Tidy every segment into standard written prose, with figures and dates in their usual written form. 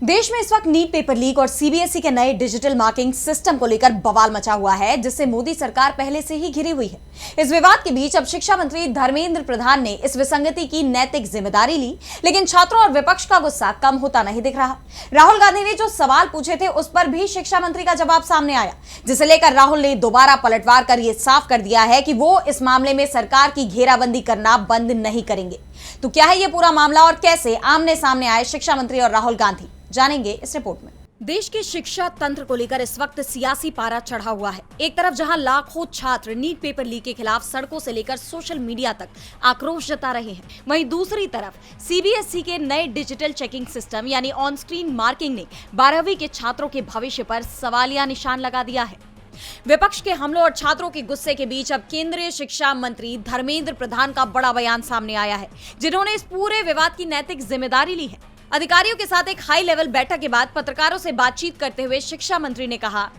देश में इस वक्त नीट पेपर लीक और सीबीएसई के नए डिजिटल मार्किंग सिस्टम को लेकर बवाल मचा हुआ है, जिससे मोदी सरकार पहले से ही घिरी हुई है। इस विवाद के बीच अब शिक्षा मंत्री धर्मेंद्र प्रधान ने इस विसंगति की नैतिक जिम्मेदारी ली, लेकिन छात्रों और विपक्ष का गुस्सा कम होता नहीं दिख रहा। राहुल गांधी ने जो सवाल पूछे थे उस पर भी शिक्षा मंत्री का जवाब सामने आया, जिसे लेकर राहुल ने दोबारा पलटवार कर यह साफ कर दिया है कि वो इस मामले में सरकार की घेराबंदी करना बंद नहीं करेंगे। तो क्या है ये पूरा मामला और कैसे आमने सामने आए शिक्षा मंत्री और राहुल गांधी, जानेंगे इस रिपोर्ट में। देश के शिक्षा तंत्र को लेकर इस वक्त सियासी पारा चढ़ा हुआ है। एक तरफ जहां लाखों छात्र नीट पेपर लीक के खिलाफ सड़कों से लेकर सोशल मीडिया तक आक्रोश जता रहे हैं, वहीं दूसरी तरफ सीबीएसई के नए डिजिटल चेकिंग सिस्टम यानी ऑन स्क्रीन मार्किंग ने 12वीं के छात्रों के भविष्य पर सवालिया निशान लगा दिया है। विपक्ष के हमलों और छात्रों के गुस्से के बीच अब केंद्रीय शिक्षा मंत्री धर्मेंद्र प्रधान का बड़ा बयान सामने आया है, जिन्होंने इस पूरे विवाद की नैतिक जिम्मेदारी ली है। अधिकारियों के साथ एक हाई लेवल बैठक के बाद पत्रकारों से बातचीत करते हुए शिक्षा मंत्री ने कहा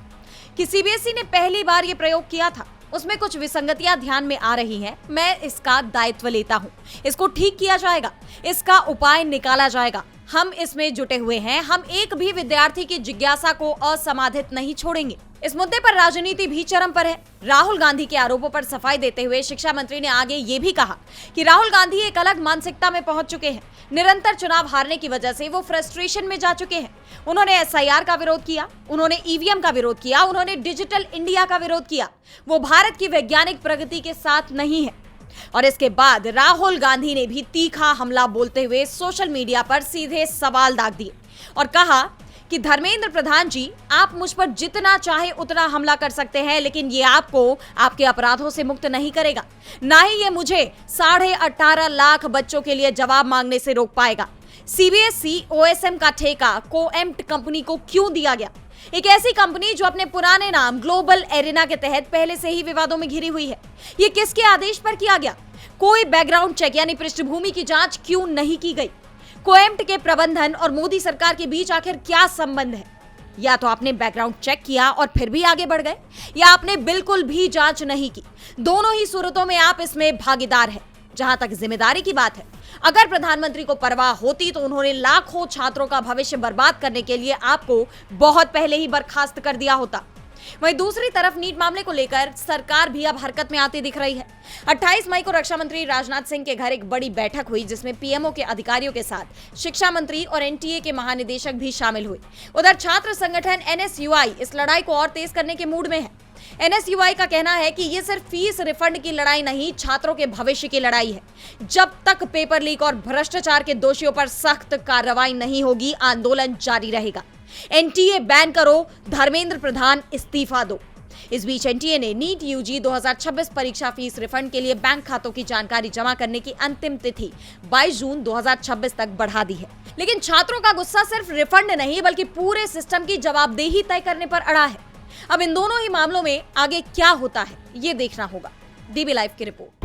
कि सीबीएसई ने पहली बार ये प्रयोग किया था, उसमें कुछ विसंगतियां ध्यान में आ रही हैं। मैं इसका दायित्व लेता हूं, इसको ठीक किया जाएगा, इसका उपाय निकाला जाएगा। हम इसमें जुटे हुए हैं, हम एक भी विद्यार्थी की जिज्ञासा को असमाधित नहीं छोड़ेंगे। इस मुद्दे पर राजनीति भी चरम पर है। राहुल गांधी के आरोपों पर सफाई देते हुए शिक्षा मंत्री ने आगे ये भी कहा कि राहुल गांधी एक अलग मानसिकता में पहुंच चुके हैं। निरंतर चुनाव हारने की वजह से वो फ्रस्ट्रेशन में जा चुके हैं। उन्होंने एसआईआर का विरोध किया, उन्होंने ईवीएम का विरोध किया, उन्होंने डिजिटल इंडिया का विरोध किया। वो भारत की वैज्ञानिक प्रगति के साथ नहीं है। और इसके बाद राहुल गांधी ने भी तीखा हमला बोलते हुए सोशल मीडिया पर सीधे सवाल दाग दिए और कहा कि धर्मेंद्र प्रधान जी, आप मुझ पर जितना चाहे उतना हमला कर सकते हैं, लेकिन ये आपको आपके अपराधों से मुक्त नहीं करेगा, ना ही ये मुझे 18.5 लाख बच्चों के लिए जवाब मांगने से रोक पाएगा। सीबीएसई ओएसएम का ठेका कोएम्प्ट कंपनी को क्यों दिया गया? एक ऐसी कंपनी जो अपने पुराने नाम ग्लोबल एरिना के तहत पहले से ही विवादों में घिरी हुई है। ये किसके आदेश पर किया गया? कोई बैकग्राउंड चेक यानी पृष्ठभूमि की जांच क्यों नहीं की गई? कोएम्प्ट के प्रबंधन और मोदी सरकार के बीच आखिर क्या संबंध है? या तो आपने बैकग्राउंड चेक किया और फिर भी आगे बढ़ गए, या आपने बिल्कुल भी जांच नहीं की। दोनों ही सूरतों में आप इसमें भागीदार हैं। जहां तक जिम्मेदारी की बात है, अगर प्रधानमंत्री को परवाह होती तो उन्होंने लाखों छात्रों का भविष्य बर्बाद करने के लिए आपको बहुत पहले ही बर्खास्त कर दिया होता। वहीं दूसरी तरफ नीट मामले को लेकर सरकार भी अब हरकत में आती दिख रही है। 28 मई को रक्षा मंत्री राजनाथ सिंह के घर एक बड़ी बैठक हुई, जिसमें पीएमओ के अधिकारियों के साथ शिक्षा मंत्री और एनटीए के महानिदेशक भी शामिल हुए। उधर छात्र संगठन एनएसयूआई इस लड़ाई को और तेज करने के मूड में है। एनएसयूआई का कहना है कि ये सिर्फ फीस रिफंड की लड़ाई नहीं, छात्रों के भविष्य की लड़ाई है। जब तक पेपर लीक और भ्रष्टाचार के दोषियों पर सख्त कार्रवाई नहीं होगी, आंदोलन जारी रहेगा। एनटीए बैन करो, धर्मेंद्र प्रधान इस्तीफा दो। इस बीच एनटीए ने नीट यूजी 2026 परीक्षा फीस रिफंड के लिए बैंक खातों की जानकारी जमा करने की अंतिम तिथि 22 जून 2026 तक बढ़ा दी है। लेकिन छात्रों का गुस्सा सिर्फ रिफंड नहीं, बल्कि पूरे सिस्टम की जवाबदेही तय करने पर अड़ा है। अब इन दोनों ही मामलों में आगे क्या होता है, ये देखना होगा। डीबी लाइव की रिपोर्ट।